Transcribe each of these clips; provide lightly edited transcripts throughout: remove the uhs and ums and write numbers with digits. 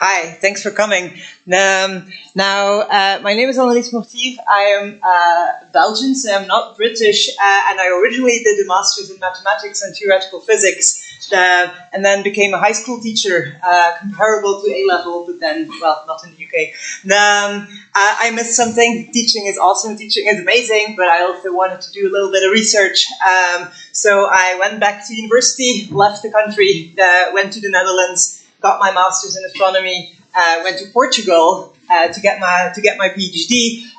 Hi, thanks for coming. My name is Annelies Mortier. I am Belgian, so I'm not British, and I originally did a master's in mathematics and theoretical physics, and then became a high school teacher, comparable to A-level, but then, well, not in the UK. I missed something. Teaching is awesome, teaching is amazing, but I also wanted to do a little bit of research. So I went back to university, left the country, went to the Netherlands, got my master's in astronomy, went to Portugal to get my PhD.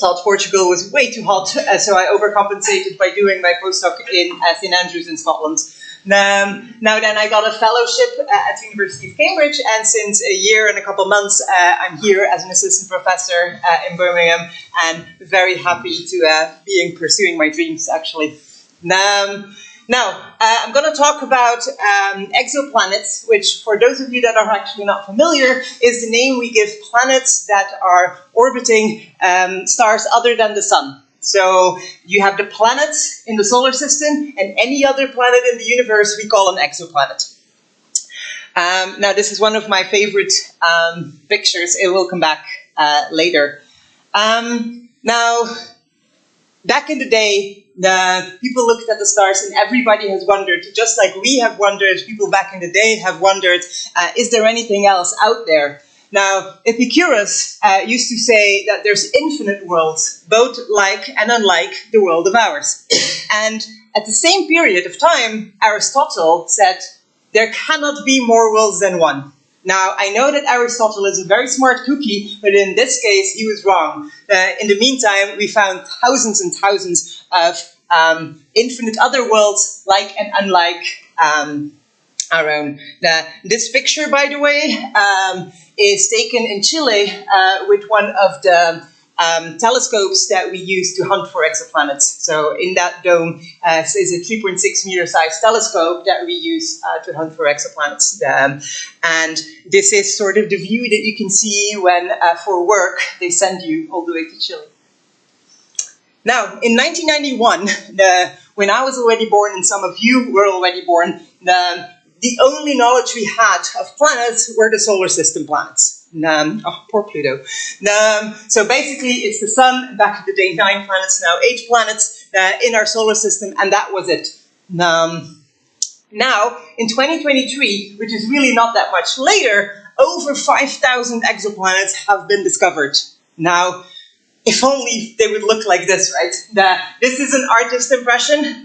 Thought Portugal was way too hot, so I overcompensated by doing my postdoc in St Andrews in Scotland. Now then, I got a fellowship at the University of Cambridge, and since a year and a couple months, I'm here as an assistant professor in Birmingham, and very happy to be pursuing my dreams, actually. Now, I'm going to talk about exoplanets, which, for those of you that are actually not familiar, is the name we give planets that are orbiting stars other than the Sun. So you have the planets in the solar system, and any other planet in the universe we call an exoplanet. Now, this is one of my favorite pictures. It will come back later. Now, back in the day, the people looked at the stars and everybody has wondered, just like we have wondered, people back in the day have wondered, is there anything else out there? Now, Epicurus used to say that there's infinite worlds, both like and unlike the world of ours. And at the same period of time, Aristotle said, there cannot be more worlds than one. Now, I know that Aristotle is a very smart cookie, but in this case, he was wrong. In the meantime, we found thousands and thousands of infinite other worlds, like and unlike our own. This picture, by the way, is taken in Chile with one of the telescopes that we use to hunt for exoplanets. So in that dome is a 3.6 meter size telescope that we use to hunt for exoplanets. And this is sort of the view that you can see when, for work, they send you all the way to Chile. Now, in 1991, when I was already born and some of you were already born, the only knowledge we had of planets were the solar system planets. Poor Pluto. So basically, it's the Sun, back in the day, 9 planets, now 8 planets in our solar system, and that was it. Now, in 2023, which is really not that much later, over 5,000 exoplanets have been discovered. Now, if only they would look like this, right? This is an artist impression.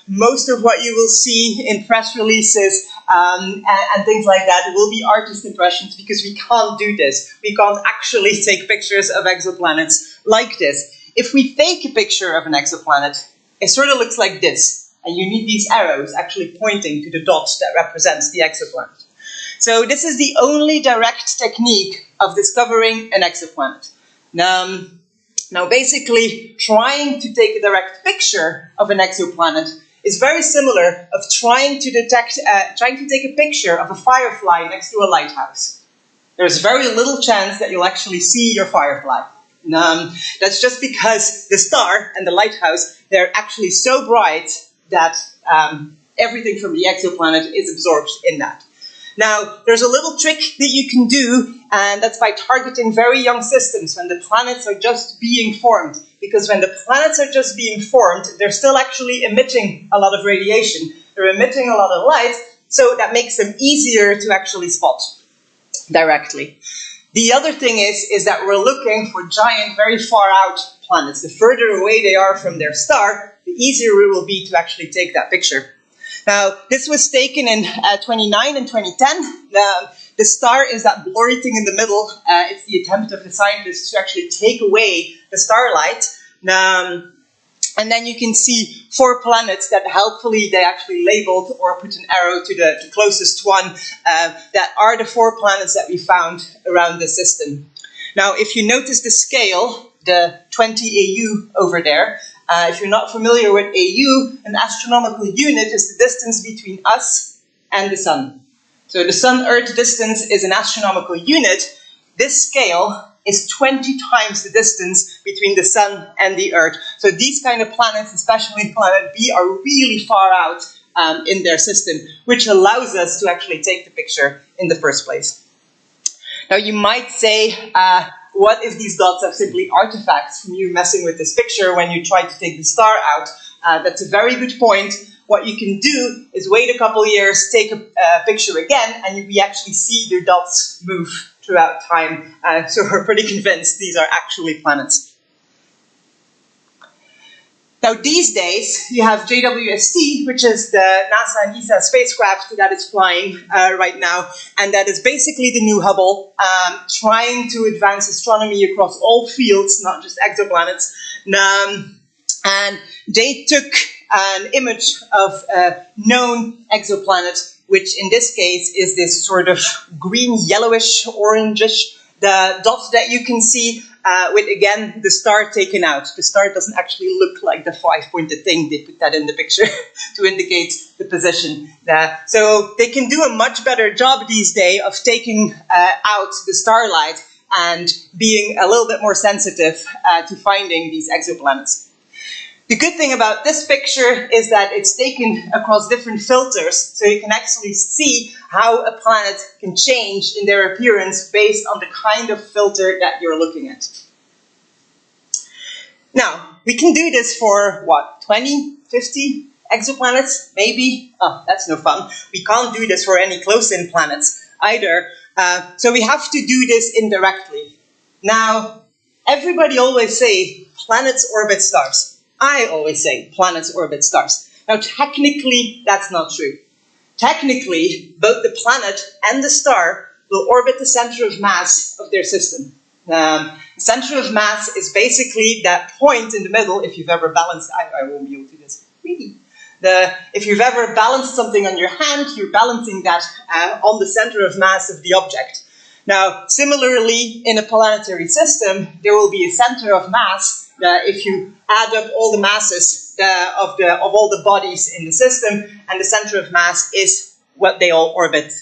Most of what you will see in press releases and things like that will be artist impressions because we can't do this. We can't actually take pictures of exoplanets like this. If we take a picture of an exoplanet, it sort of looks like this. And you need these arrows actually pointing to the dot that represents the exoplanet. So this is the only direct technique of discovering an exoplanet. Now, basically, trying to take a direct picture of an exoplanet is very similar of trying to take a picture of a firefly next to a lighthouse. There's very little chance that you'll actually see your firefly. That's just because the star and the lighthouse, they're actually so bright that everything from the exoplanet is absorbed in that. Now, there's a little trick that you can do, and that's by targeting very young systems when the planets are just being formed. Because when the planets are just being formed, they're still actually emitting a lot of radiation. They're emitting a lot of light, so that makes them easier to actually spot directly. The other thing is that we're looking for giant, very far out planets. The further away they are from their star, the easier it will be to actually take that picture. Now, this was taken in 2009 and 2010. The star is that blurry thing in the middle. It's the attempt of the scientists to actually take away the starlight. And then you can see 4 planets that helpfully they actually labeled or put an arrow to the closest one. That are the 4 planets that we found around the system. Now, if you notice the scale, the 20 AU over there, if you're not familiar with AU, an astronomical unit is the distance between us and the Sun. So the Sun-Earth distance is an astronomical unit. This scale is 20 times the distance between the Sun and the Earth. So these kind of planets, especially planet B, are really far out in their system, which allows us to actually take the picture in the first place. Now you might say, what if these dots are simply artifacts from you messing with this picture when you try to take the star out? That's a very good point. What you can do is wait a couple years, take a picture again, and we actually see your dots move throughout time. So we're pretty convinced these are actually planets. Now these days, you have JWST, which is the NASA and ESA spacecraft that is flying right now, and that is basically the new Hubble, trying to advance astronomy across all fields, not just exoplanets. And they took an image of a known exoplanet, which in this case is this sort of green, yellowish, orangish. The dot that you can see with, again, the star taken out. The star doesn't actually look like the five-pointed thing. They put that in the picture to indicate the position. So they can do a much better job these days of taking out the starlight and being a little bit more sensitive to finding these exoplanets. The good thing about this picture is that it's taken across different filters, so you can actually see how a planet can change in their appearance based on the kind of filter that you're looking at. Now, we can do this for, what, 20, 50 exoplanets, maybe? Oh, that's no fun. We can't do this for any close-in planets either, so we have to do this indirectly. Now, everybody always say planets orbit stars. I always say planets orbit stars. Now, technically, that's not true. Technically, both the planet and the star will orbit the center of mass of their system. The center of mass is basically that point in the middle. If you've ever balanced, I won't be able to do this. Really? If you've ever balanced something on your hand, you're balancing that on the center of mass of the object. Now, similarly, in a planetary system, there will be a center of mass. If you add up all the masses of all the bodies in the system, and the center of mass is what they all orbit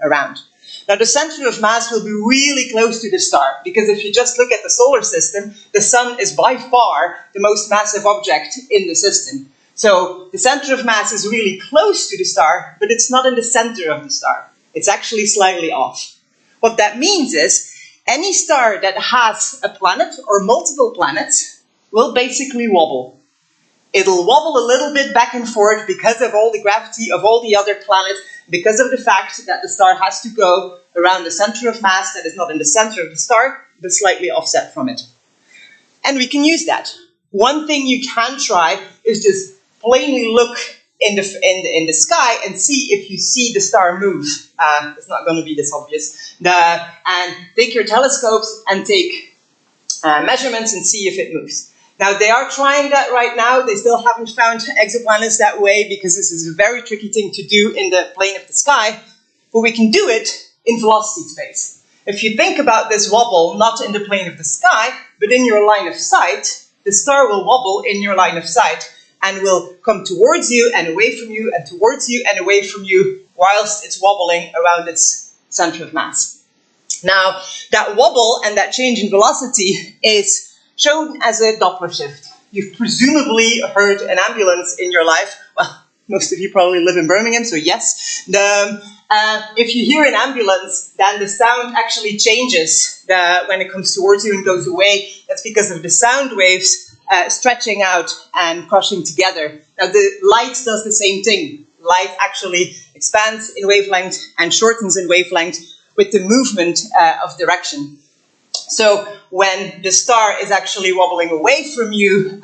around. Now, the center of mass will be really close to the star, because if you just look at the solar system, the sun is by far the most massive object in the system. So the center of mass is really close to the star, but it's not in the center of the star. It's actually slightly off. What that means is, any star that has a planet or multiple planets will basically wobble. It'll wobble a little bit back and forth because of all the gravity of all the other planets, because of the fact that the star has to go around the center of mass that is not in the center of the star, but slightly offset from it. And we can use that. One thing you can try is just plainly look in the sky and see if you see the star move. It's not going to be this obvious. And take your telescopes and take measurements and see if it moves. Now, they are trying that right now. They still haven't found exoplanets that way because this is a very tricky thing to do in the plane of the sky. But we can do it in velocity space. If you think about this wobble not in the plane of the sky, but in your line of sight, the star will wobble in your line of sight and will come towards you and away from you and towards you and away from you whilst it's wobbling around its center of mass. Now, that wobble and that change in velocity is shown as a Doppler shift. You've presumably heard an ambulance in your life. Well, most of you probably live in Birmingham, so yes. If you hear an ambulance, then the sound actually changes when it comes towards you and goes away. That's because of the sound waves stretching out and crushing together. Now, the light does the same thing. Light actually expands in wavelength and shortens in wavelength with the movement of direction. So when the star is actually wobbling away from you,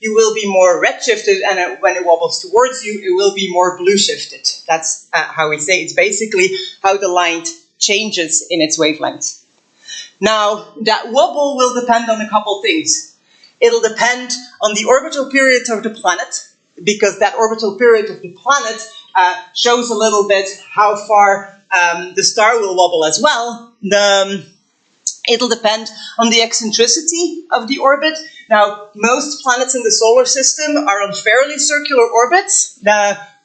you will be more redshifted, and when it wobbles towards you, it will be more blue shifted. That's how we say it's basically how the light changes in its wavelength. Now, that wobble will depend on a couple things. It'll depend on the orbital period of the planet, because that orbital period of the planet shows a little bit how far the star will wobble as well. It'll depend on the eccentricity of the orbit. Now, most planets in the solar system are on fairly circular orbits.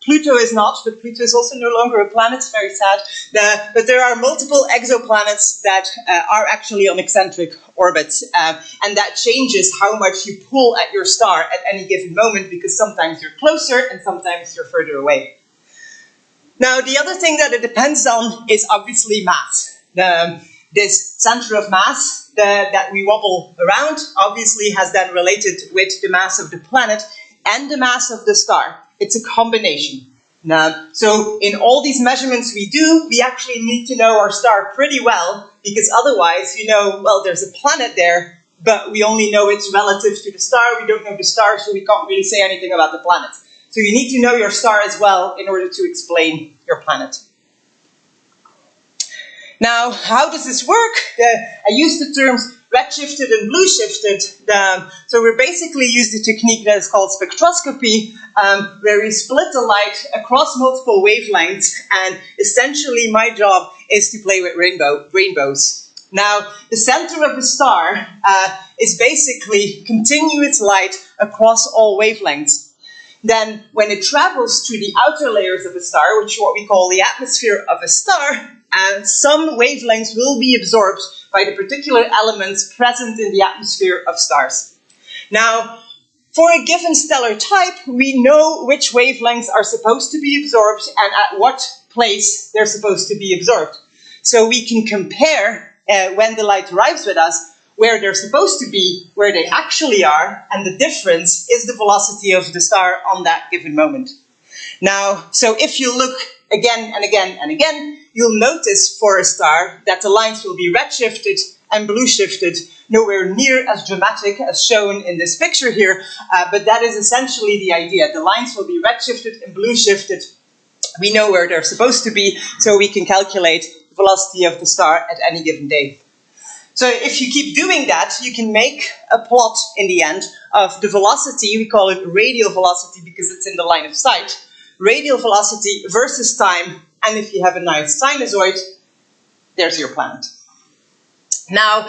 Pluto is not, but Pluto is also no longer a planet. It's very sad. But there are multiple exoplanets that are actually on eccentric orbits. And that changes how much you pull at your star at any given moment, because sometimes you're closer and sometimes you're further away. Now, the other thing that it depends on is obviously mass. This center of mass that we wobble around obviously has then related with the mass of the planet and the mass of the star. It's a combination. So in all these measurements we do, we actually need to know our star pretty well, because otherwise, well, there's a planet there, but we only know it's relative to the star. We don't know the star, so we can't really say anything about the planet. So you need to know your star as well in order to explain your planet. Now, how does this work? I use the terms redshifted and blue-shifted. So we basically use the technique that is called spectroscopy, where we split the light across multiple wavelengths, and essentially my job is to play with rainbows. Now, the center of a star is basically continuous light across all wavelengths. Then, when it travels through the outer layers of a star, which is what we call the atmosphere of a star, some wavelengths will be absorbed by the particular elements present in the atmosphere of stars. Now, for a given stellar type, we know which wavelengths are supposed to be absorbed and at what place they're supposed to be absorbed. So we can compare when the light arrives with us, where they're supposed to be, where they actually are, and the difference is the velocity of the star on that given moment. Now, so if you look again and again and again, you'll notice for a star that the lines will be redshifted and blue-shifted, nowhere near as dramatic as shown in this picture here, but that is essentially the idea. The lines will be redshifted and blue-shifted. We know where they're supposed to be, so we can calculate the velocity of the star at any given day. So if you keep doing that, you can make a plot in the end of the velocity. We call it radial velocity because it's in the line of sight. Radial velocity versus time, and if you have a nice sinusoid, there's your planet. Now,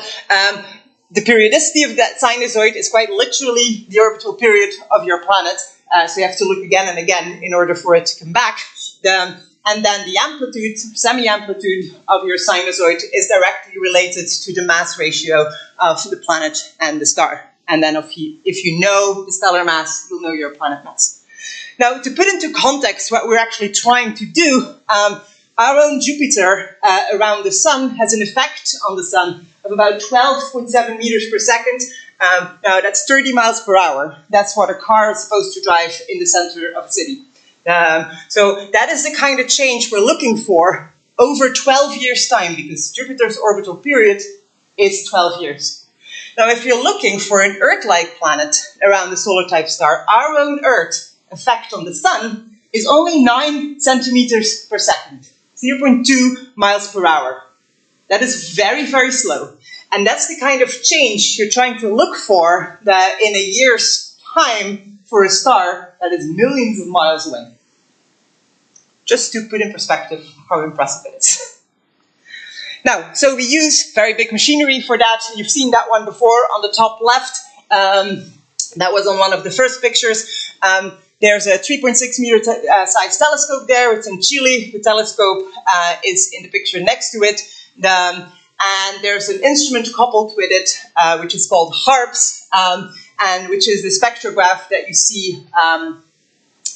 the periodicity of that sinusoid is quite literally the orbital period of your planet, so you have to look again and again in order for it to come back. And then the amplitude, semi-amplitude of your sinusoid is directly related to the mass ratio of the planet and the star. And then if you know the stellar mass, you'll know your planet mass. Now, to put into context what we're actually trying to do, our own Jupiter around the Sun has an effect on the Sun of about 12.7 meters per second. Now, that's 30 miles per hour. That's what a car is supposed to drive in the center of a city. So that is the kind of change we're looking for over 12 years' time, because Jupiter's orbital period is 12 years. Now, if you're looking for an Earth-like planet around the solar-type star, our own Earth effect on the Sun is only 9 centimeters per second, 0.2 miles per hour. That is very, very slow. And that's the kind of change you're trying to look for that in a year's time for a star that is millions of miles away. Just to put in perspective how impressive it is. Now, so we use very big machinery for that. You've seen that one before on the top left. That was on one of the first pictures. There's a 3.6 meter size telescope there. It's in Chile. The telescope is in the picture next to it. And there's an instrument coupled with it, which is called HARPS, and which is the spectrograph that you see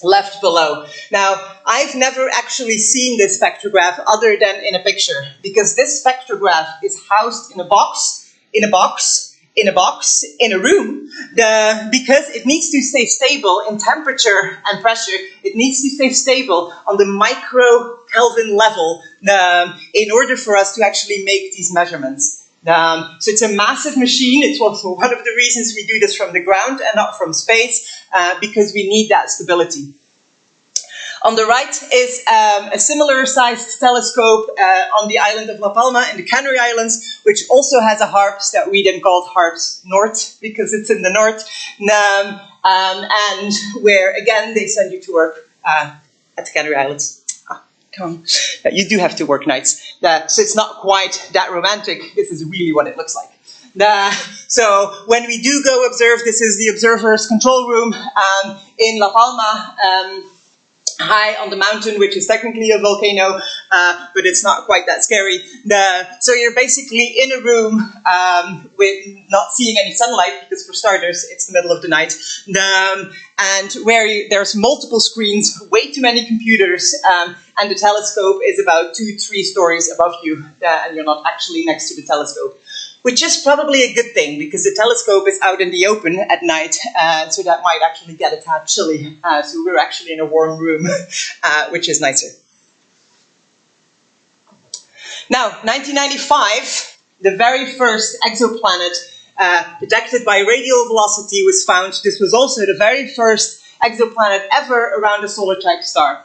left below. Now, I've never actually seen this spectrograph other than in a picture, because this spectrograph is housed in a box, in a box, in a box, in a room, because it needs to stay stable in temperature and pressure. It needs to stay stable on the micro Kelvin level in order for us to actually make these measurements. So it's a massive machine. It's also one of the reasons we do this from the ground and not from space, because we need that stability. On the right is a similar sized telescope on the island of La Palma in the Canary Islands, which also has a HARPS that we then called HARPS North, because it's in the north, and where, again, they send you to work at the Canary Islands. Come on. You do have to work nights. So it's not quite that romantic. This is really what it looks like. So when we do go observe, this is the observer's control room in La Palma. high on the mountain, which is technically a volcano, but it's not quite that scary. So you're basically in a room with not seeing any sunlight, because for starters, it's the middle of the night, and where there's multiple screens, way too many computers, and the telescope is about 2-3 stories above you, and you're not actually next to the telescope. Which is probably a good thing, because the telescope is out in the open at night, so that might actually get a tad chilly. So we're actually in a warm room, which is nicer. Now, 1995, the very first exoplanet detected by radial velocity was found. This was also the very first exoplanet ever around a solar-type star.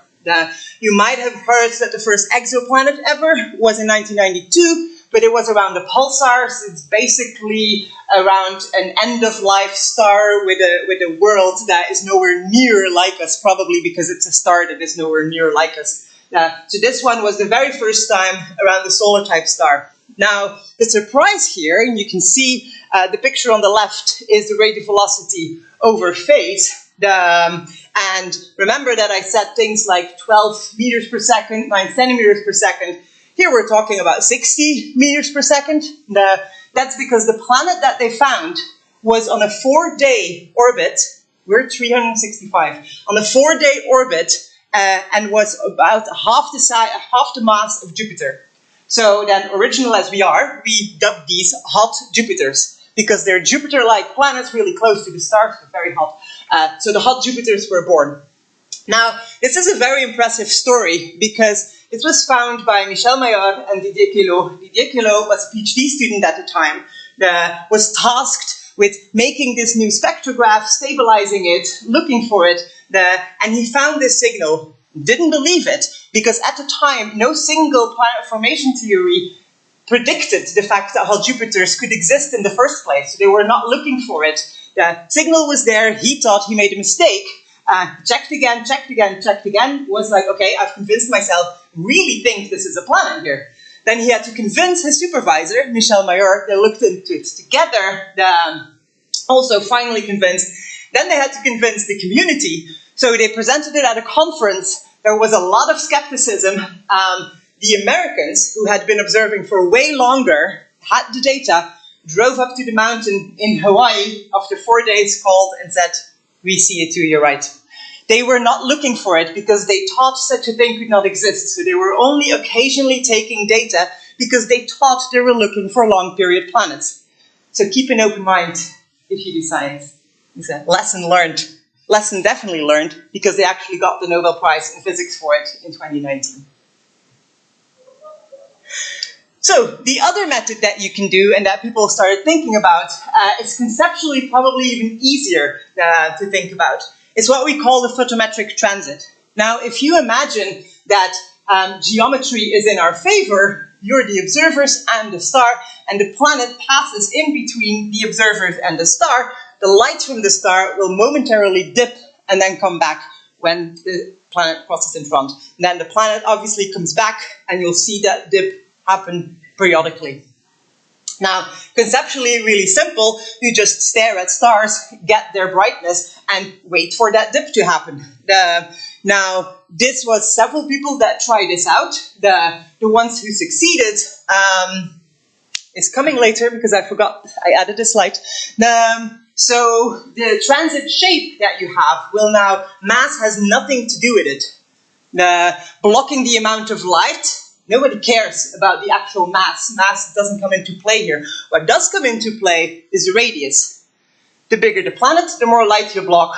You might have heard that the first exoplanet ever was in 1992, but it was around a pulsar, so it's basically around an end-of-life star with a world that is nowhere near like us, probably because it's a star that is nowhere near like us. So this one was the very first time around the solar-type star. Now, the surprise here, and you can see the picture on the left, is the radial velocity over phase. And remember that I said things like 12 meters per second, 9 centimeters per second. Here we're talking about 60 meters per second. That's because the planet that they found was on a 4-day orbit. We're 365. On a 4-day orbit, and was about half the mass of Jupiter. So then, original as we are, we dubbed these hot Jupiters, because they're Jupiter-like planets really close to the stars, but very hot. So the hot Jupiters were born. Now, this is a very impressive story, because it was found by Michel Mayor and Didier Queloz. Didier Queloz was a PhD student at the time, was tasked with making this new spectrograph, stabilizing it, looking for it, and he found this signal. Didn't believe it, because at the time, no single planet formation theory predicted the fact that hot Jupiters could exist in the first place. So they were not looking for it. The signal was there. He thought he made a mistake. Checked again, was like, okay, I've convinced myself, really think this is a planet here. Then he had to convince his supervisor, Michel Mayor. They looked into it together, also finally convinced. Then they had to convince the community. So they presented it at a conference. There was a lot of skepticism. The Americans, who had been observing for way longer, had the data, drove up to the mountain in Hawaii after 4 days, called and said, we see it too, you're right. They were not looking for it because they thought such a thing could not exist. So they were only occasionally taking data because they thought they were looking for long-period planets. So keep an open mind if you do science. It's a lesson learned. Lesson definitely learned, because they actually got the Nobel Prize in Physics for it in 2019. So the other method that you can do, and that people started thinking about, is conceptually probably even easier to think about. It's what we call the photometric transit. Now, if you imagine that geometry is in our favor, you're the observers and the star, and the planet passes in between the observers and the star, the light from the star will momentarily dip and then come back when the planet crosses in front. And then the planet obviously comes back, and you'll see that dip happen periodically. Now, conceptually, really simple. You just stare at stars, get their brightness, and wait for that dip to happen. Now, this was several people that tried this out. The ones who succeeded is coming later, because I forgot I added a slide. So the transit shape that you have will now, mass has nothing to do with it. Blocking the amount of light, nobody cares about the actual mass. Mass doesn't come into play here. What does come into play is the radius. The bigger the planet, the more light you block.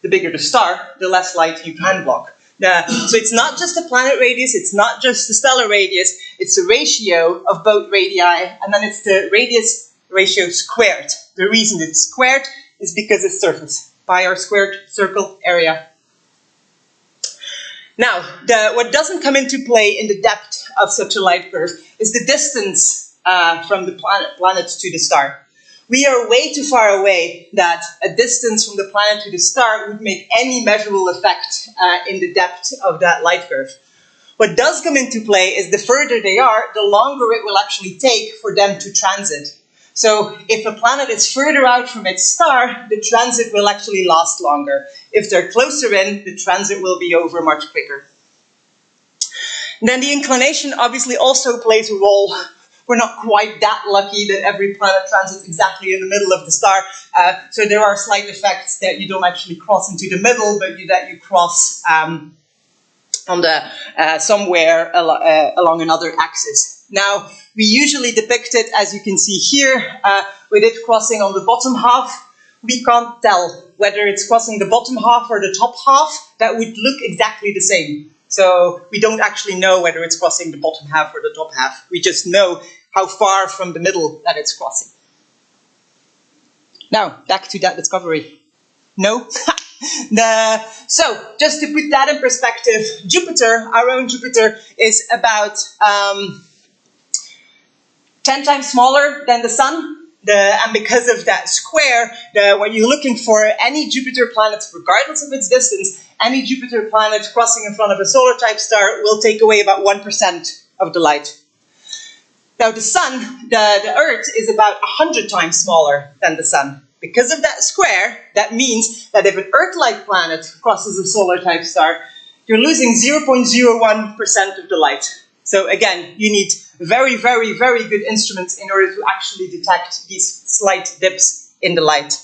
The bigger the star, the less light you can block. So it's not just the planet radius, it's not just the stellar radius, it's the ratio of both radii, and then it's the radius ratio squared. The reason it's squared is because it's surface, pi r squared circle area. Now, what doesn't come into play in the depth of such a light curve is the distance from the planet to the star. We are way too far away that a distance from the planet to the star would make any measurable effect in the depth of that light curve. What does come into play is the further they are, the longer it will actually take for them to transit. So if a planet is further out from its star, the transit will actually last longer. If they're closer in, the transit will be over much quicker. Then the inclination obviously also plays a role. We're not quite that lucky that every planet transits exactly in the middle of the star. So there are slight effects that you don't actually cross into the middle, but that you cross on somewhere along another axis. Now, we usually depict it, as you can see here, with it crossing on the bottom half. We can't tell whether it's crossing the bottom half or the top half. That would look exactly the same. So we don't actually know whether it's crossing the bottom half or the top half. We just know how far from the middle that it's crossing. Now, back to that discovery. No? So, just to put that in perspective, Jupiter, our own Jupiter, is about 10 times smaller than the Sun. And because of that square, what you're looking for, any Jupiter planet, regardless of its distance, any Jupiter planet crossing in front of a solar type star will take away about 1% of the light. Now the Sun, the Earth, is about 100 times smaller than the Sun. Because of that square, that means that if an Earth-like planet crosses a solar type star, you're losing 0.01% of the light. So again, you need very, very, very good instruments in order to actually detect these slight dips in the light.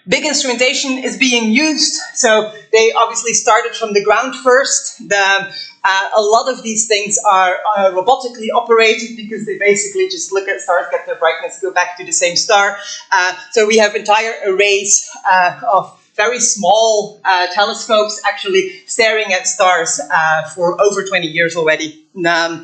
Big instrumentation is being used, so they obviously started from the ground first. A lot of these things are robotically operated because they basically just look at stars, get their brightness, go back to the same star. So we have entire arrays of very small telescopes actually staring at stars for over 20 years already. Now,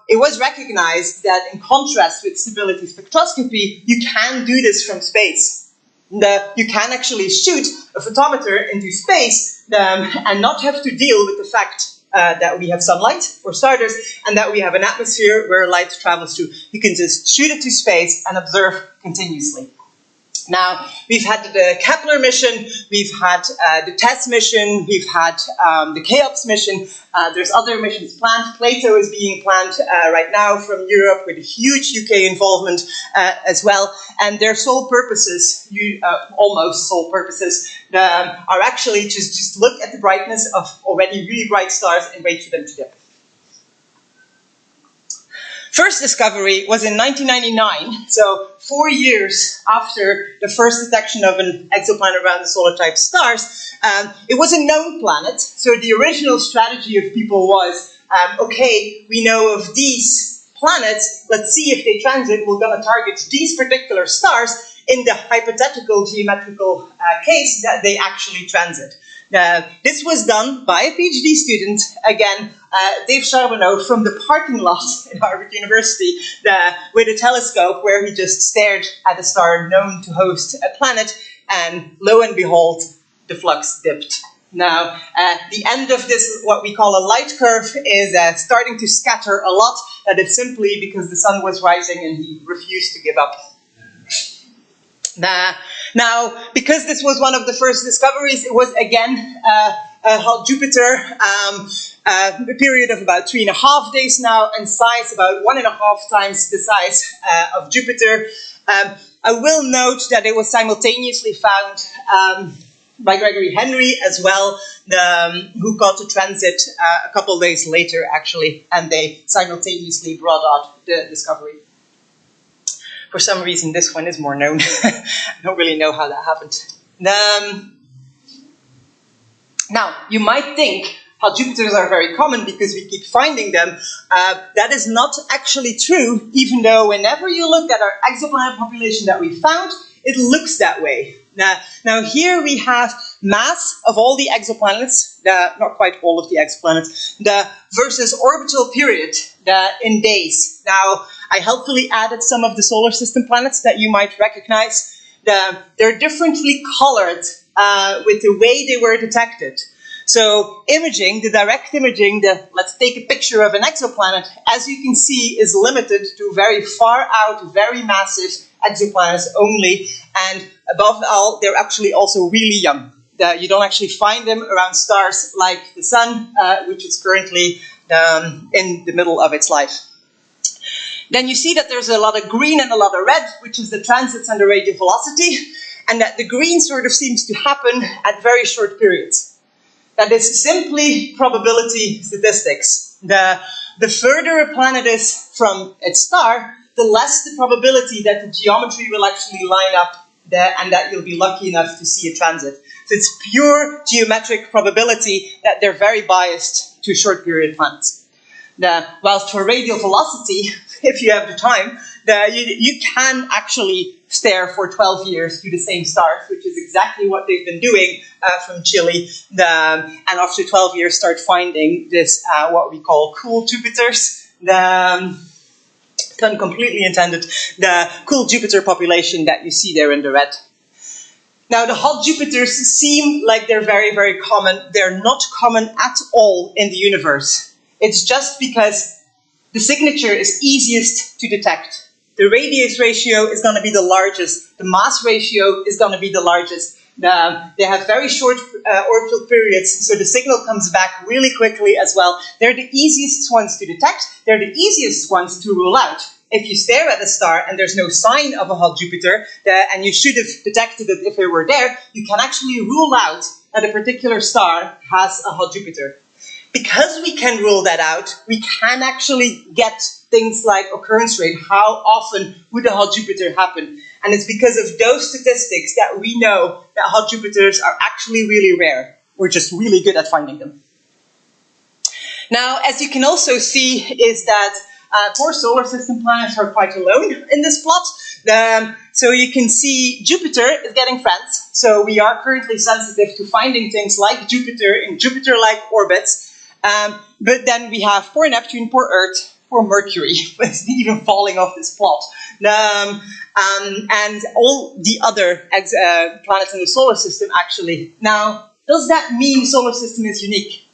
it was recognized that in contrast with stability spectroscopy, you can do this from space. You can actually shoot a photometer into space and not have to deal with the fact that we have sunlight, for starters, and that we have an atmosphere where light travels through. You can just shoot it to space and observe continuously. Now, we've had the Kepler mission, we've had the TESS mission, we've had the CHEOPS mission, there's other missions planned. Plato is being planned right now from Europe with a huge UK involvement as well. And their sole purposes, almost sole purposes, are actually just look at the brightness of already really bright stars and wait for them to dip. First discovery was in 1999, so 4 years after the first detection of an exoplanet around the solar type stars. It was a known planet, so the original strategy of people was, okay, we know of these planets, let's see if they transit, we're going to target these particular stars in the hypothetical geometrical case that they actually transit. This was done by a PhD student, again, Dave Charbonneau, from the parking lot at Harvard University with a telescope where he just stared at a star known to host a planet, and lo and behold, the flux dipped. Now, the end of this, what we call a light curve, is starting to scatter a lot. That is simply because the sun was rising and he refused to give up. Now, because this was one of the first discoveries, it was again Jupiter, a period of about 3.5 days now, and size about 1.5 times the size of Jupiter. I will note that it was simultaneously found by Gregory Henry as well, who got to transit a couple of days later, actually, and they simultaneously brought out the discovery. For some reason, this one is more known. I don't really know how that happened. Now, you might think how Jupiters are very common because we keep finding them. That is not actually true, even though whenever you look at our exoplanet population that we found, it looks that way. Now here we have mass of all the exoplanets, not quite all of the exoplanets, versus orbital period in days. Now, I helpfully added some of the solar system planets that you might recognize. They're differently colored with the way they were detected. So imaging, the direct imaging, let's take a picture of an exoplanet, as you can see, is limited to very far out, very massive exoplanets only. And above all, they're actually also really young. You don't actually find them around stars like the Sun, which is currently in the middle of its life. Then you see that there's a lot of green and a lot of red, which is the transits and the radial velocity, and that the green sort of seems to happen at very short periods. That is simply probability statistics. The further a planet is from its star, the less the probability that the geometry will actually line up there and that you'll be lucky enough to see a transit. So it's pure geometric probability that they're very biased to short period planets. Whilst for radial velocity, if you have the time, you can actually stare for 12 years to the same stars, which is exactly what they've been doing from Chile. And after 12 years start finding this, what we call cool Jupiters. Pun completely intended, the cool Jupiter population that you see there in the red. Now, the hot Jupiters seem like they're very, very common. They're not common at all in the universe. It's just because the signature is easiest to detect. The radius ratio is going to be the largest. The mass ratio is going to be the largest. They have very short orbital periods, so the signal comes back really quickly as well. They're the easiest ones to detect. They're the easiest ones to rule out. If you stare at a star and there's no sign of a hot Jupiter, and you should have detected it if it were there, you can actually rule out that a particular star has a hot Jupiter. Because we can rule that out, we can actually get things like occurrence rate. How often would a hot Jupiter happen? And it's because of those statistics that we know that hot Jupiters are actually really rare. We're just really good at finding them. Now, as you can also see, is that four solar system planets are quite alone in this plot. So you can see Jupiter is getting friends. So we are currently sensitive to finding things like Jupiter in Jupiter-like orbits. But then we have poor Neptune, poor Earth, poor Mercury, even falling off this plot. And all the other planets in the solar system, actually. Now, does that mean solar system is unique?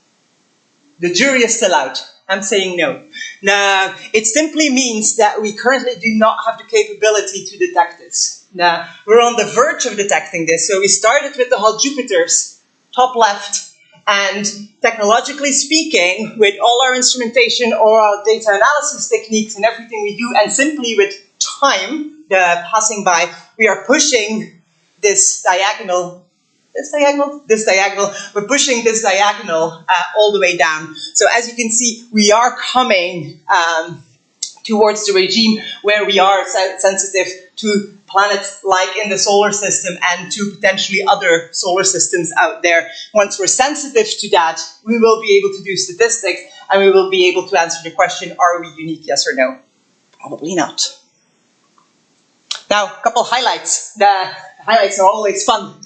The jury is still out. I'm saying no. Now, it simply means that we currently do not have the capability to detect this. Now, we're on the verge of detecting this. So we started with the hot Jupiters, top left. And technologically speaking, with all our instrumentation, all our data analysis techniques and everything we do, and simply with time passing by, we are pushing this diagonal, we're pushing this diagonal all the way down. So as you can see, we are coming towards the regime where we are sensitive to planets like in the solar system and to potentially other solar systems out there. Once we're sensitive to that, we will be able to do statistics and we will be able to answer the question, are we unique, yes or no? Probably not. Now, a couple of highlights. The highlights are always fun.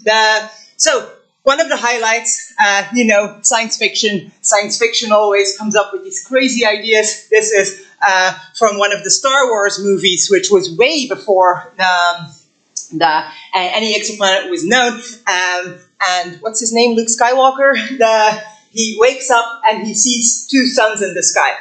So, one of the highlights, science fiction. Science fiction always comes up with these crazy ideas. This is from one of the Star Wars movies, which was way before any exoplanet was known. And what's his name? Luke Skywalker. He wakes up and he sees two suns in the sky.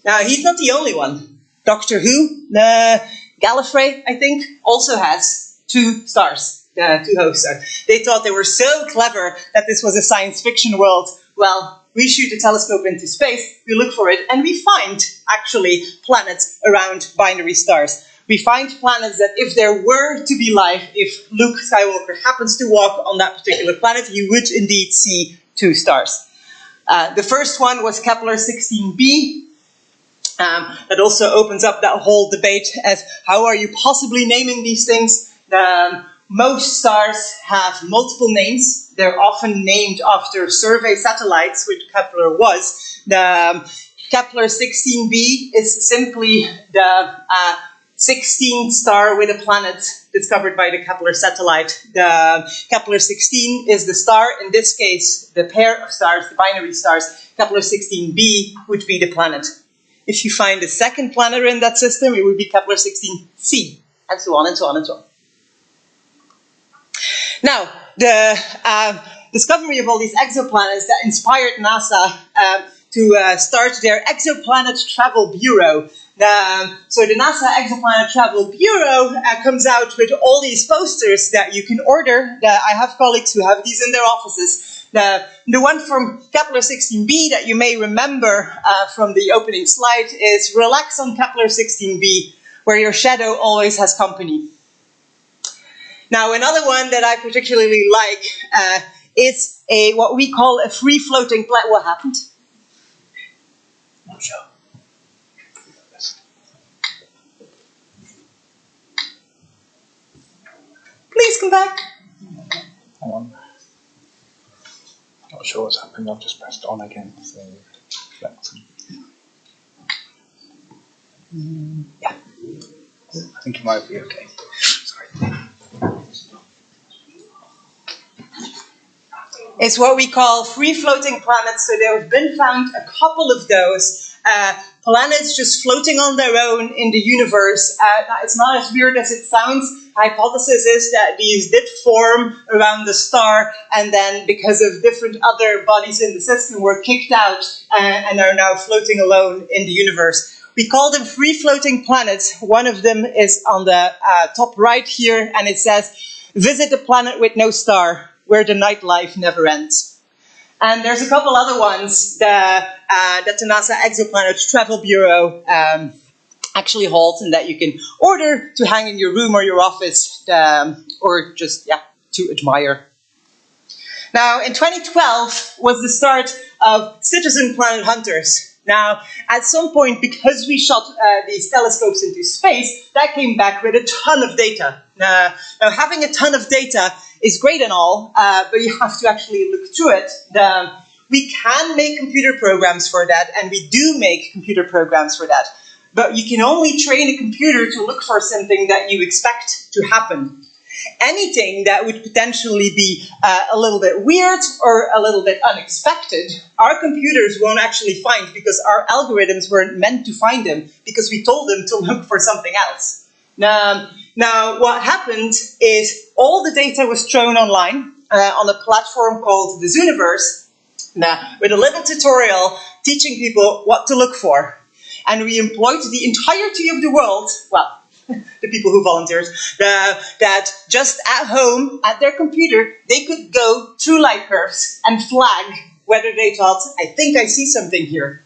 Now, he's not the only one. Doctor Who, Gallifrey, I think, also has two stars. Two host stars. They thought they were so clever that this was a science fiction world. Well, we shoot a telescope into space, we look for it, and we find, actually, planets around binary stars. We find planets that if there were to be life, if Luke Skywalker happens to walk on that particular planet, he would indeed see two stars. The first one was Kepler 16b. That also opens up that whole debate as how are you possibly naming these things? Most stars have multiple names. They're often named after survey satellites, which Kepler was. The Kepler 16b is simply the 16th star with a planet discovered by the Kepler satellite. The Kepler 16 is the star, in this case, the pair of stars, the binary stars. Kepler 16b would be the planet. If you find a second planet in that system, it would be Kepler 16c, and so on and so on and so on. Now, the discovery of all these exoplanets that inspired NASA to start their Exoplanet Travel Bureau. So the NASA Exoplanet Travel Bureau comes out with all these posters that you can order. I have colleagues who have these in their offices. The one from Kepler 16b that you may remember from the opening slide is relax on Kepler 16b, where your shadow always has company. Now, another one that I particularly like is what we call a free-floating planet. What happened? Not sure. Please come back. Hang on. Not sure what's happened. I've just pressed on again. So yeah. I think it might be okay. Sorry. Is what we call free-floating planets. So there have been found a couple of those planets just floating on their own in the universe. Now, it's not as weird as it sounds. Hypothesis is that these did form around the star, and then because of different other bodies in the system were kicked out and are now floating alone in the universe. We call them free-floating planets. One of them is on the top right here, and it says, visit a planet with no star, where the nightlife never ends. And there's a couple other ones that the NASA Exoplanets Travel Bureau actually holds, and that you can order to hang in your room or your office, or just, to admire. Now, in 2012 was the start of citizen planet hunters. Now, at some point, because we shot these telescopes into space, that came back with a ton of data. Now, having a ton of data is great and all, but you have to actually look through it. We can make computer programs for that, and we do make computer programs for that. But you can only train a computer to look for something that you expect to happen. Anything that would potentially be a little bit weird or a little bit unexpected, our computers won't actually find, because our algorithms weren't meant to find them, because we told them to look for something else. Now, what happened is all the data was thrown online on a platform called the Zooniverse, with a little tutorial teaching people what to look for. And we employed the entirety of the world, well, the people who volunteered, that just at home, at their computer, they could go through light curves and flag whether they thought, I think I see something here.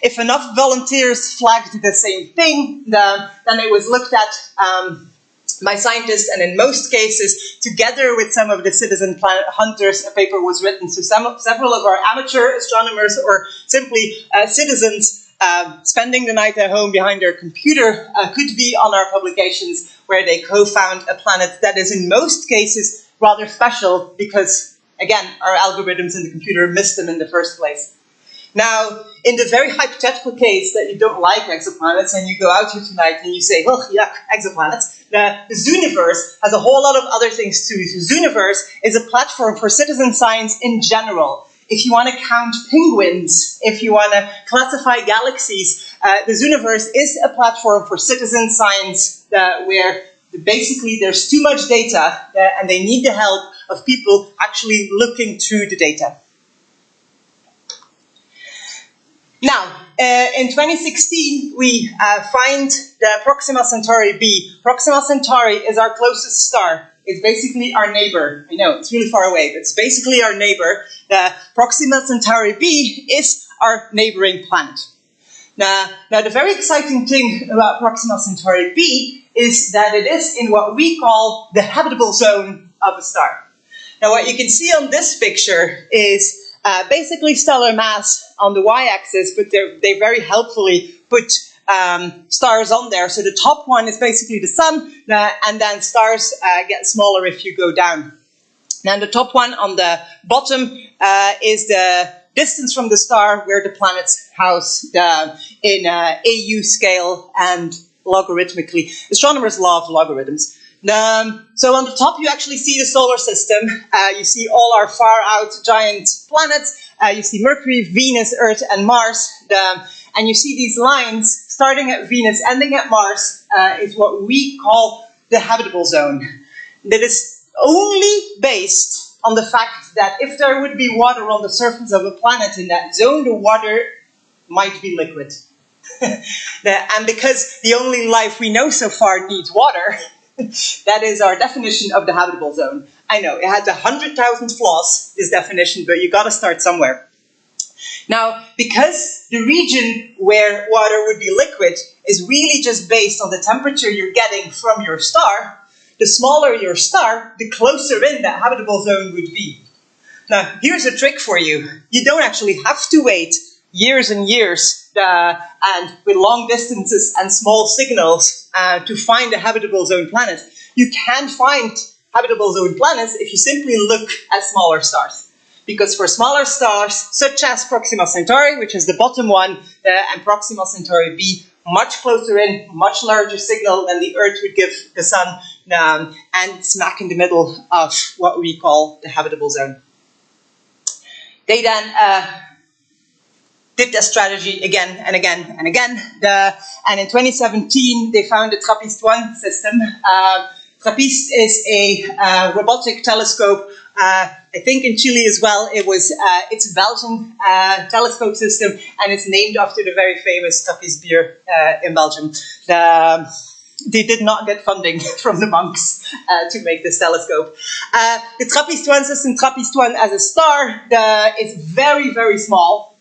If enough volunteers flagged the same thing, then it was looked at by scientists, and in most cases, together with some of the citizen planet hunters, a paper was written. So several of our amateur astronomers, or simply citizens, spending the night at home behind their computer, could be on our publications, where they co-found a planet that is in most cases rather special, because, again, our algorithms in the computer missed them in the first place. Now, in the very hypothetical case that you don't like exoplanets, and you go out here tonight and you say, well, yuck, exoplanets, the Zooniverse has a whole lot of other things too. The Zooniverse is a platform for citizen science in general. If you want to count penguins, if you want to classify galaxies, the Zooniverse is a platform for citizen science where basically there's too much data and they need the help of people actually looking through the data. Now, in 2016, we find the Proxima Centauri b. Proxima Centauri is our closest star. It's basically our neighbor. I know, it's really far away, but it's basically our neighbor. The Proxima Centauri b is our neighboring planet. Now, the very exciting thing about Proxima Centauri b is that it is in what we call the habitable zone of a star. Now, what you can see on this picture is basically stellar mass on the y-axis, but they very helpfully put stars on there. So the top one is basically the sun, and then stars get smaller if you go down. Now the top one on the bottom is the distance from the star where the planets house in AU scale and logarithmically. Astronomers love logarithms. So on the top you actually see the solar system. You see all our far out giant planets. You see Mercury, Venus, Earth and Mars. And you see these lines starting at Venus, ending at Mars, is what we call the habitable zone. That is only based on the fact that if there would be water on the surface of a planet in that zone, the water might be liquid. And because the only life we know so far needs water, That is our definition of the habitable zone. I know, it had 100,000 flaws, this definition, but you gotta start somewhere. Now, because the region where water would be liquid is really just based on the temperature you're getting from your star, the smaller your star, the closer in that habitable zone would be. Now, here's a trick for you. You don't actually have to wait years and years and with long distances and small signals to find a habitable zone planet. You can find habitable zone planets if you simply look at smaller stars. Because for smaller stars, such as Proxima Centauri, which is the bottom one, and Proxima Centauri b, much closer in, much larger signal than the Earth would give the Sun, and smack in the middle of what we call the habitable zone. They then did that strategy again and again and again. And in 2017, they found the TRAPPIST-1 system. TRAPPIST is a robotic telescope. I think in Chile as well. It's a Belgian telescope system, and it's named after the very famous TRAPPIST beer in Belgium. They did not get funding from the monks to make this telescope. The TRAPPIST-1 system, TRAPPIST-1 as a star, is very, very small.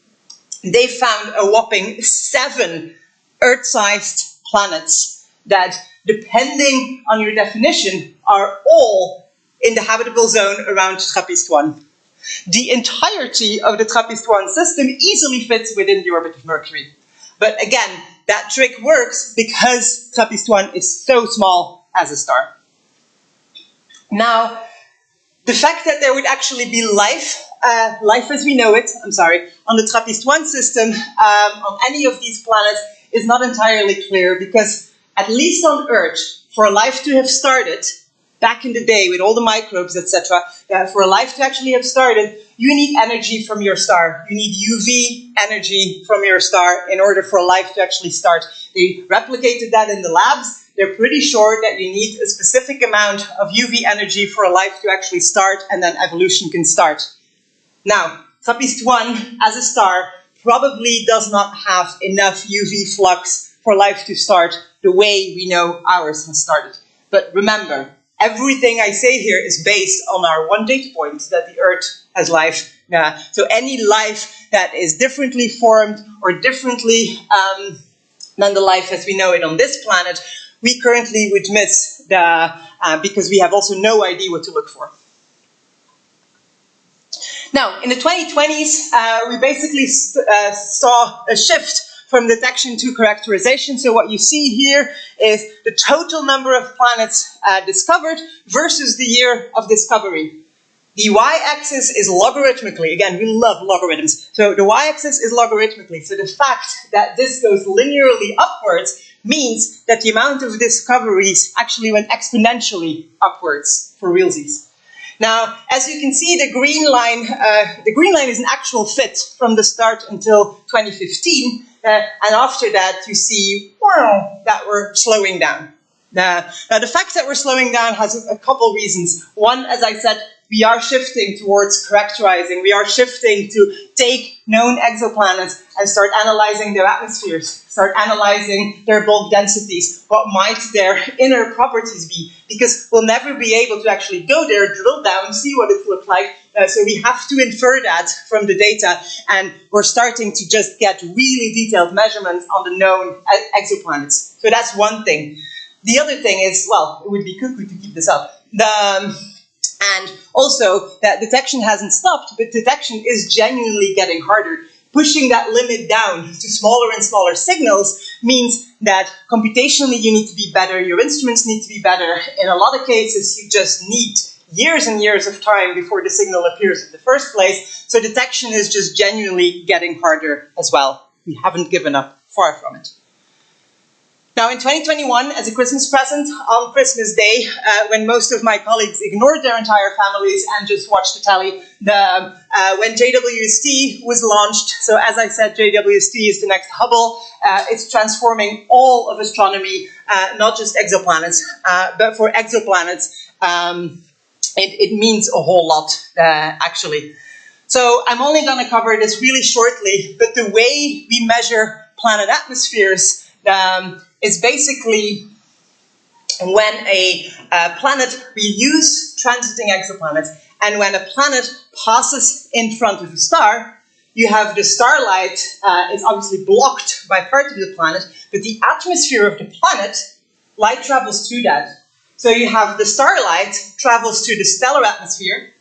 They found a whopping 7 Earth-sized planets that, depending on your definition, are all in the habitable zone around TRAPPIST-1. The entirety of the TRAPPIST-1 system easily fits within the orbit of Mercury. But again, that trick works because TRAPPIST-1 is so small as a star. Now, the fact that there would actually be life as we know it, on the TRAPPIST-1 system, on any of these planets is not entirely clear, because at least on Earth, for life to have started, back in the day with all the microbes, etc., for life to actually have started, you need energy from your star. You need UV energy from your star in order for life to actually start. They replicated that in the labs. They're pretty sure that you need a specific amount of UV energy for life to actually start, and then evolution can start. Now, TRAPPIST-1 as a star probably does not have enough UV flux for life to start the way we know ours has started. But remember, everything I say here is based on our one data point, that the Earth has life. So any life that is differently formed or differently than the life as we know it on this planet, we currently would miss because we have also no idea what to look for. Now, in the 2020s, we basically saw a shift from detection to characterization. So what you see here is the total number of planets discovered versus the year of discovery. The y-axis is logarithmically. Again, we love logarithms. So the y-axis is logarithmically. So the fact that this goes linearly upwards means that the amount of discoveries actually went exponentially upwards for realsies. Now, as you can see, the green line is an actual fit from the start until 2015. And after that, you see that we're slowing down. Now, the fact that we're slowing down has a couple reasons. One, as I said, we are shifting towards characterizing. We are shifting to take known exoplanets and start analyzing their atmospheres, start analyzing their bulk densities, what might their inner properties be, because we'll never be able to actually go there, drill down, see what it looks like. So we have to infer that from the data, and we're starting to just get really detailed measurements on the known exoplanets. So that's one thing. The other thing is, well, it would be cuckoo to keep this up. And also that detection hasn't stopped, but detection is genuinely getting harder. Pushing that limit down to smaller and smaller signals means that computationally you need to be better, your instruments need to be better. In a lot of cases, you just need years and years of time before the signal appears in the first place. So detection is just genuinely getting harder as well. We haven't given up, far from it. Now, in 2021, as a Christmas present, on Christmas Day, when most of my colleagues ignored their entire families and just watched the telly, when JWST was launched, so as I said, JWST is the next Hubble. It's transforming all of astronomy, not just exoplanets, but for exoplanets, it means a whole lot, actually. So I'm only going to cover this really shortly, but the way we measure planet atmospheres is basically when a planet, we use transiting exoplanets, and when a planet passes in front of a star, you have the starlight is obviously blocked by part of the planet, but the atmosphere of the planet, light travels through that. So you have the starlight travels through the stellar atmosphere,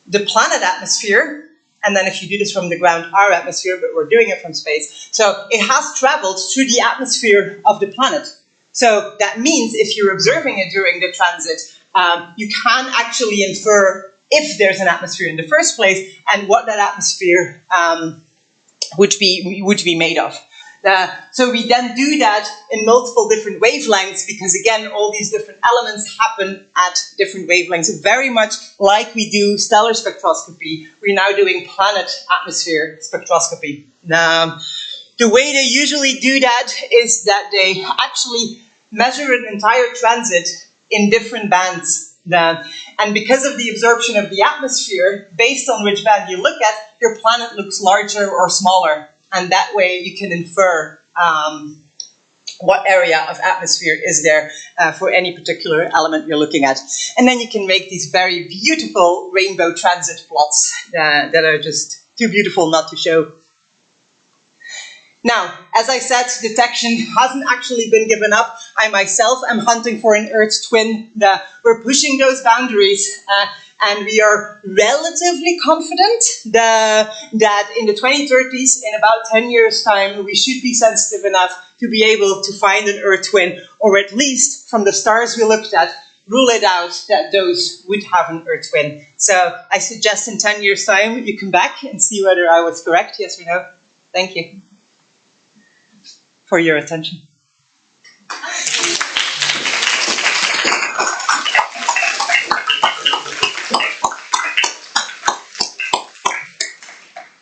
the planet atmosphere, and then if you do this from the ground, our atmosphere, but we're doing it from space. So it has traveled through the atmosphere of the planet. So that means if you're observing it during the transit, you can actually infer if there's an atmosphere in the first place and what that atmosphere would be made of. So we then do that in multiple different wavelengths because, again, all these different elements happen at different wavelengths. Very much like we do stellar spectroscopy, we're now doing planet atmosphere spectroscopy. The way they usually do that is that they actually measure an entire transit in different bands. And because of the absorption of the atmosphere, based on which band you look at, your planet looks larger or smaller. And that way you can infer what area of atmosphere is there for any particular element you're looking at. And then you can make these very beautiful rainbow transit plots that are just too beautiful not to show. Now, as I said, detection hasn't actually been given up. I myself am hunting for an Earth twin. We're pushing those boundaries, and we are relatively confident that in the 2030s, in about 10 years' time, we should be sensitive enough to be able to find an Earth twin, or at least from the stars we looked at, rule it out that those would have an Earth twin. So I suggest in 10 years' time, you come back and see whether I was correct, yes or no. Thank you for your attention.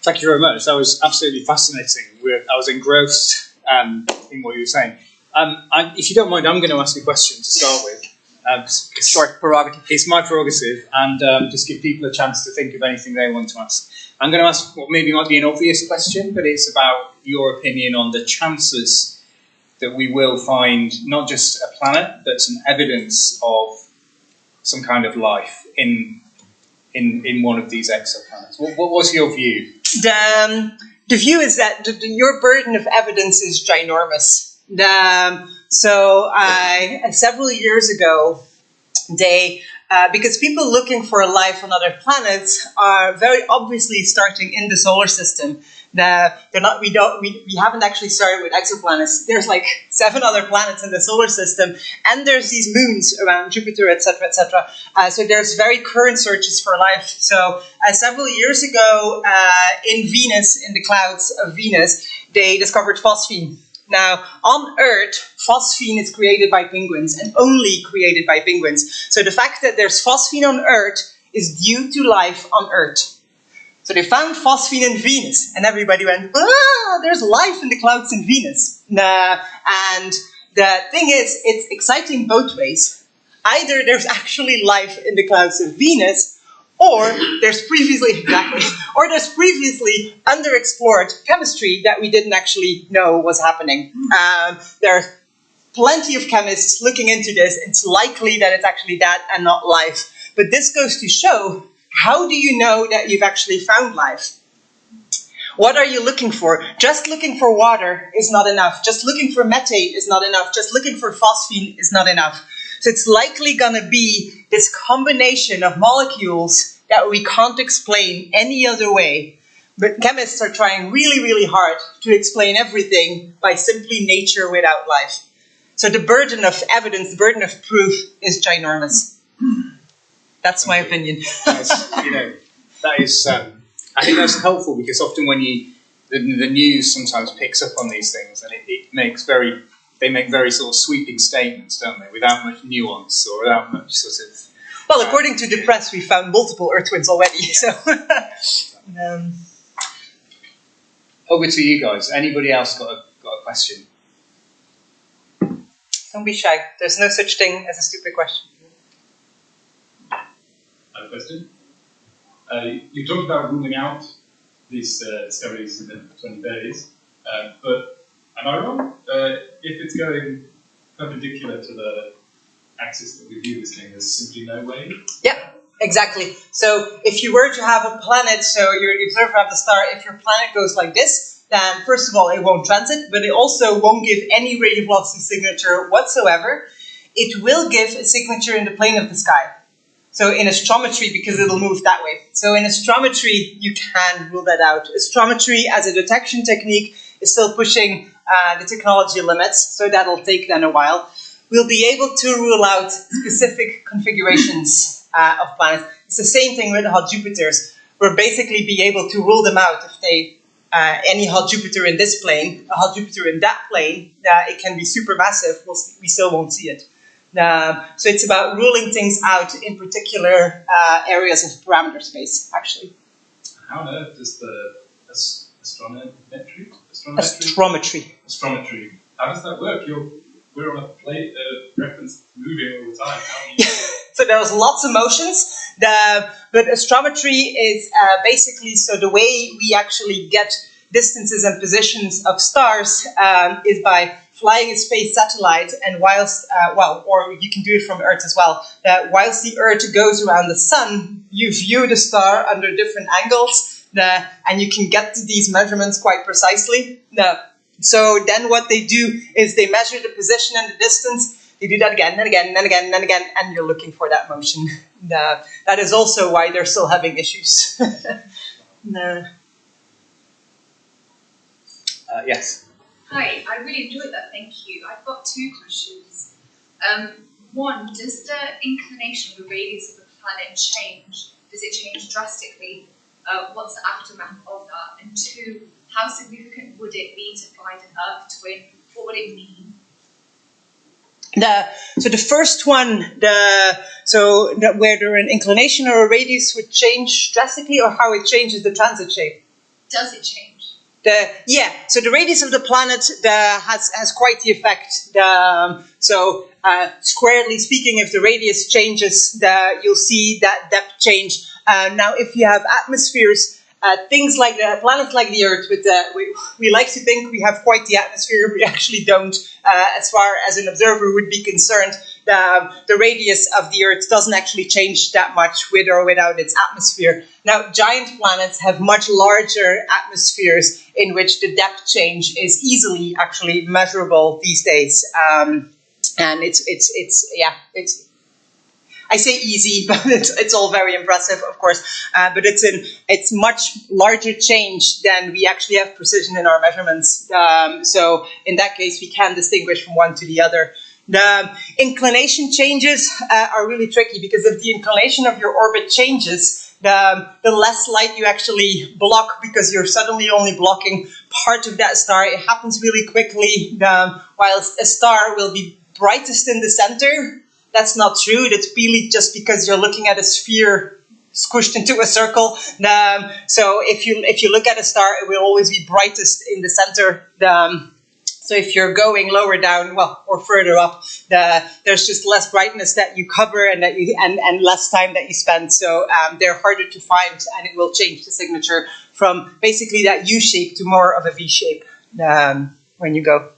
Thank you very much. That was absolutely fascinating. I was engrossed in what you were saying. If you don't mind, I'm going to ask a question to start with. Short prerogative. It's my prerogative, and just give people a chance to think of anything they want to ask. I'm going to ask what maybe might be an obvious question, but it's about your opinion on the chances that we will find not just a planet, but some evidence of some kind of life in one of these exoplanets. What's your view? The view is that your burden of evidence is ginormous. So several years ago, because people looking for life on other planets are very obviously starting in the solar system. We haven't actually started with exoplanets. There's like 7 other planets in the solar system, and there's these moons around Jupiter, etc., etc. So there's very current searches for life. So several years ago, in Venus, in the clouds of Venus, they discovered phosphine. Now, on Earth, phosphine is created by penguins, and only created by penguins. So the fact that there's phosphine on Earth is due to life on Earth. So they found phosphine in Venus, and everybody went, there's life in the clouds in Venus. And the thing is, it's exciting both ways. Either there's actually life in the clouds of Venus, or there's previously underexplored chemistry that we didn't actually know was happening. There's plenty of chemists looking into this. It's likely that it's actually that and not life. But this goes to show, how do you know that you've actually found life? What are you looking for? Just looking for water is not enough. Just looking for methane is not enough. Just looking for phosphine is not enough. So it's likely going to be this combination of molecules that we can't explain any other way. But chemists are trying really, really hard to explain everything by simply nature without life. So the burden of evidence, the burden of proof is ginormous. That's my opinion. That is. I think that's helpful because often when the news sometimes picks up on these things, and they make very sort of sweeping statements, don't they, without much nuance or without much sort of. Well, according to the press, we found multiple Earth twins already. So. Over to you guys. Anybody else got a question? Don't be shy. There's no such thing as a stupid question. I have a question. You talked about ruling out these discoveries in the 2030s, but am I wrong? If it's going perpendicular to axis that we view this thing, there's simply no way? Yeah, exactly. So if you were to have a planet, so you're the observer of the star, if your planet goes like this, then first of all, it won't transit, but it also won't give any radial velocity signature whatsoever. It will give a signature in the plane of the sky. So in astrometry, because it'll move that way. So in astrometry, you can rule that out. Astrometry as a detection technique is still pushing the technology limits, so that'll take then a while. We'll be able to rule out specific configurations of planets. It's the same thing with hot Jupiters. We'll basically be able to rule them out if they, any hot Jupiter in this plane, a hot Jupiter in that plane, it can be supermassive, we still won't see it. So it's about ruling things out in particular areas of parameter space, actually. How on earth does the astrometry, how does that work? We're on a plate reference moving all the time. How do you So there's lots of motions, but astrometry is basically, so the way we actually get distances and positions of stars is by flying a space satellite, and whilst, or you can do it from Earth as well, whilst the Earth goes around the sun, you view the star under different angles, and you can get to these measurements quite precisely. So then what they do is they measure the position and the distance. They do that again and again and again and again, and you're looking for that motion. That is also why they're still having issues. Yes. Hi, I really enjoyed that, thank you. I've got two questions. One, does the inclination of the radius of the planet change? Does it change drastically? What's the aftermath of that? And two, how significant would it be to find an Earth twin? What would it mean? So the first one, whether an inclination or a radius would change drastically, or how it changes the transit shape? Does it change? So the radius of the planet has quite the effect. Squarely speaking, if the radius changes, you'll see that depth change. Now, if you have atmospheres, things like planets like the Earth, we like to think we have quite the atmosphere. We actually don't. As far as an observer would be concerned, the radius of the Earth doesn't actually change that much with or without its atmosphere. Now, giant planets have much larger atmospheres in which the depth change is easily actually measurable these days. And I say easy, but it's all very impressive, of course. But it's much larger change than we actually have precision in our measurements. So in that case, we can distinguish from one to the other. The inclination changes are really tricky, because if the inclination of your orbit changes, the less light you actually block, because you're suddenly only blocking part of that star. It happens really quickly. Whilst a star will be brightest in the center, that's not true. That's really just because you're looking at a sphere squished into a circle. So if you look at a star, it will always be brightest in the center. So if you're going lower down, or further up, there's just less brightness that you cover, and and less time that you spend. So they're harder to find, and it will change the signature from basically that U shape to more of a V shape when you go.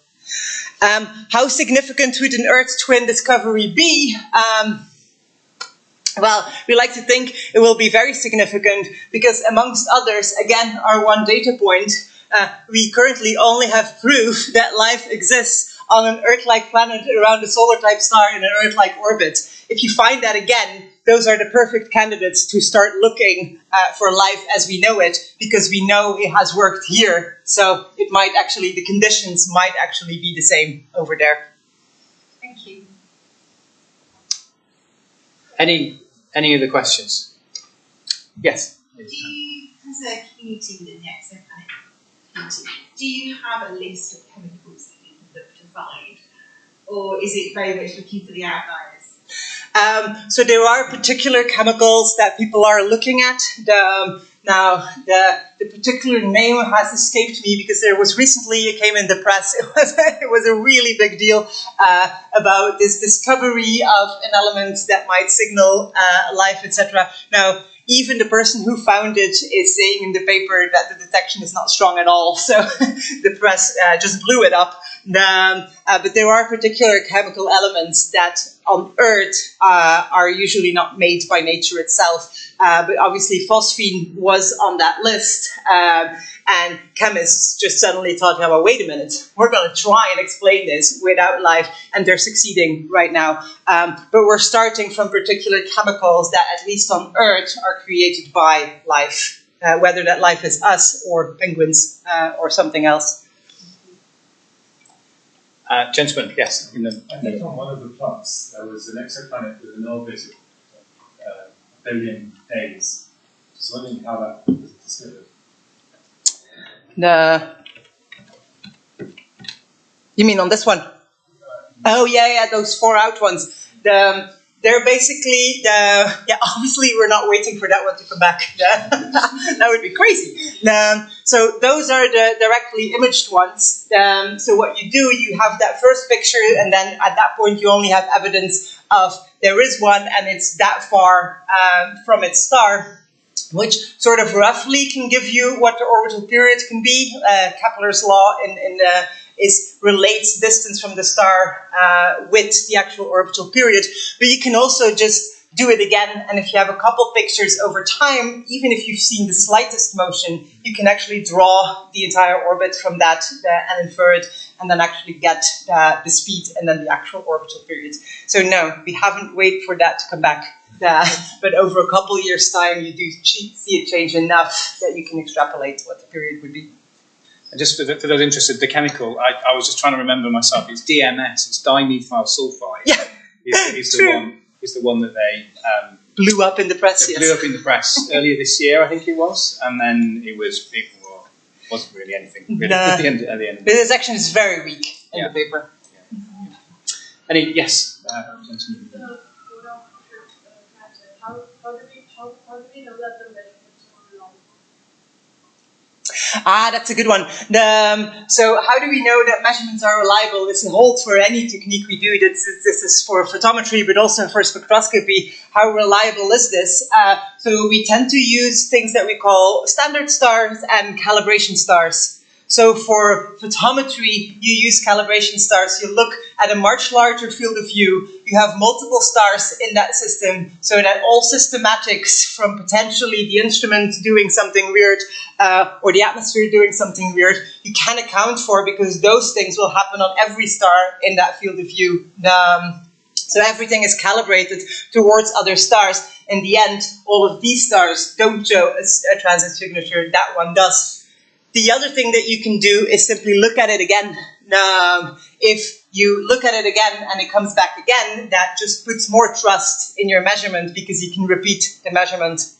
How significant would an Earth twin discovery be? We like to think it will be very significant, because amongst others, again, our one data point, we currently only have proof that life exists on an Earth-like planet around a solar-type star in an Earth-like orbit. If you find that again, those are the perfect candidates to start looking for life as we know it, because we know it has worked here. So it might actually, the conditions might actually be the same over there. Thank you. Any other questions? Yes. As a community within the Exoplanet community, do you have a list of chemicals that you can look to find, or is it very much looking for the outliers? So there are particular chemicals that people are looking at. Now, the particular name has escaped me, because there was recently, it came in the press, it was a really big deal about this discovery of an element that might signal life, etc. Now, even the person who found it is saying in the paper that the detection is not strong at all, so the press just blew it up. But there are particular chemical elements that on Earth are usually not made by nature itself. But obviously phosphine was on that list. And chemists just suddenly thought, oh, well, wait a minute, we're going to try and explain this without life. And they're succeeding right now. But we're starting from particular chemicals that, at least on Earth, are created by life. Whether that life is us or penguins or something else. Gentlemen, yes. I think on one of the plots there was an exoplanet with an orbit of a billion days. Just wondering how that was discovered. You mean on this one? Oh yeah, those 4 out ones. They're basically obviously we're not waiting for that one to come back. That would be crazy. So those are the directly imaged ones. So what you do, you have that first picture, and then at that point you only have evidence of there is one, and it's that far from its star, which sort of roughly can give you what the orbital period can be. Kepler's law relates distance from the star with the actual orbital period. But you can also just do it again, and if you have a couple pictures over time, even if you've seen the slightest motion, you can actually draw the entire orbit from that and infer it, and then actually get the speed and then the actual orbital period. So no, we haven't waited for that to come back. But over a couple of years' time, you do see it change enough that you can extrapolate what the period would be. And just for those interested, the chemical, I was just trying to remember myself, it's DMS, it's dimethyl sulfide. Yeah, is the one that they blew up in the press. Blew up in the press earlier this year, I think it was, and then it wasn't really anything really at the end. The section is very weak in the paper. Yeah. Yes. How do we know that the measurements are wrong? That's a good one. So how do we know that measurements are reliable? This holds for any technique we do. This is for photometry, but also for spectroscopy. How reliable is this? So we tend to use things that we call standard stars and calibration stars. So for photometry, you use calibration stars. You look at a much larger field of view. You have multiple stars in that system, so that all systematics from potentially the instrument doing something weird or the atmosphere doing something weird, you can account for, because those things will happen on every star in that field of view. So everything is calibrated towards other stars. In the end, all of these stars don't show a transit signature. That one does. The other thing that you can do is simply look at it again. If you look at it again and it comes back again, that just puts more trust in your measurement, because you can repeat the measurement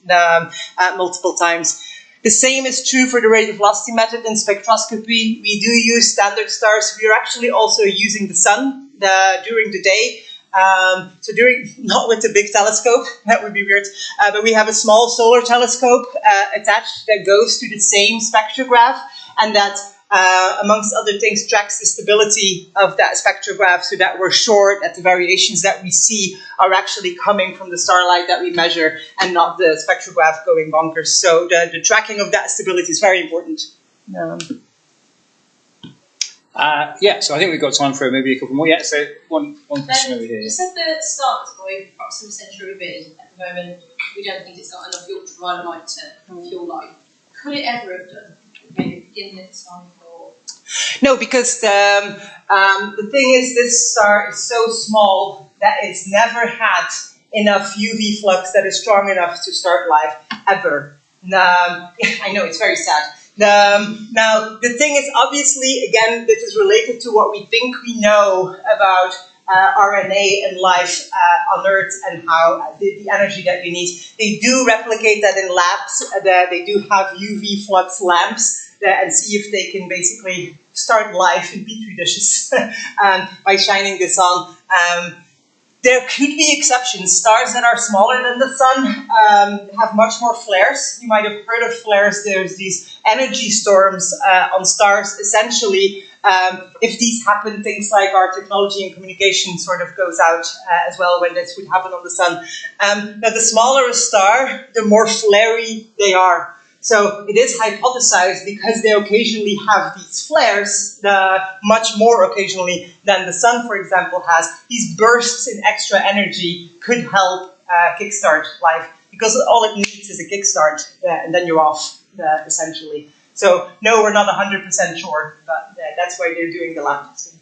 multiple times. The same is true for the radial velocity method in spectroscopy. We do use standard stars. We are actually also using the sun during the day. Not with the big telescope, that would be weird, but we have a small solar telescope attached that goes to the same spectrograph, and that, amongst other things, tracks the stability of that spectrograph, so that we're sure that the variations that we see are actually coming from the starlight that we measure and not the spectrograph going bonkers. So the tracking of that stability is very important. So I think we've got time for maybe a couple more. Yeah, so one question over here. You said the stars going approximately century bid at the moment. We don't think it's got enough ultraviolet light to fuel life. Could it ever have done? Maybe beginning of the star before? No, because the thing is, this star is so small that it's never had enough UV flux that is strong enough to start life, ever. I know, it's very sad. Now, the thing is, obviously, again, this is related to what we think we know about RNA and life on Earth, and how the energy that we need. They do replicate that in labs. They do have UV flux lamps and see if they can basically start life in petri dishes by shining this on. There could be exceptions. Stars that are smaller than the sun have much more flares. You might have heard of flares. There's these energy storms on stars. Essentially, if these happen, things like our technology and communication sort of goes out as well when this would happen on the sun. Now, the smaller a star, the more flary they are. So it is hypothesized, because they occasionally have these flares, much more occasionally than the sun, for example, has. These bursts in extra energy could help kickstart life, because all it needs is a kickstart, and then you're off, essentially. So no, we're not 100% sure, but that's why they're doing the lab testing.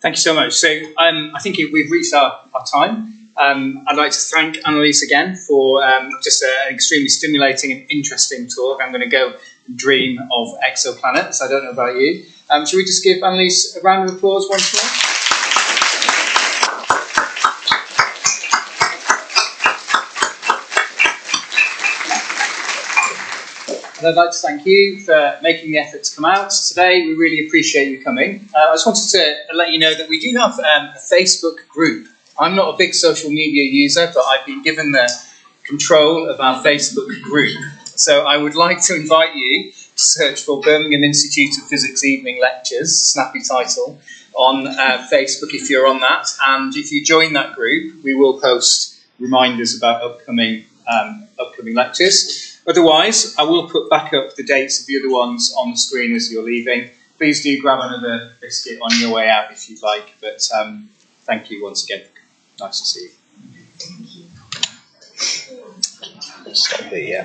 Thank you so much. So I think we've reached our time. I'd like to thank Annelies again for just an extremely stimulating and interesting talk. I'm going to go dream of exoplanets. I don't know about you. Should we just give Annelies a round of applause once more? And I'd like to thank you for making the effort to come out today. We really appreciate you coming. I just wanted to let you know that we do have a Facebook group. I'm not a big social media user, but I've been given the control of our Facebook group. So I would like to invite you to search for Birmingham Institute of Physics Evening Lectures, snappy title, on Facebook if you're on that. And if you join that group, we will post reminders about upcoming lectures. Otherwise, I will put back up the dates of the other ones on the screen as you're leaving. Please do grab another biscuit on your way out if you'd like. But thank you once again. Nice to see you. Thank you. Stop the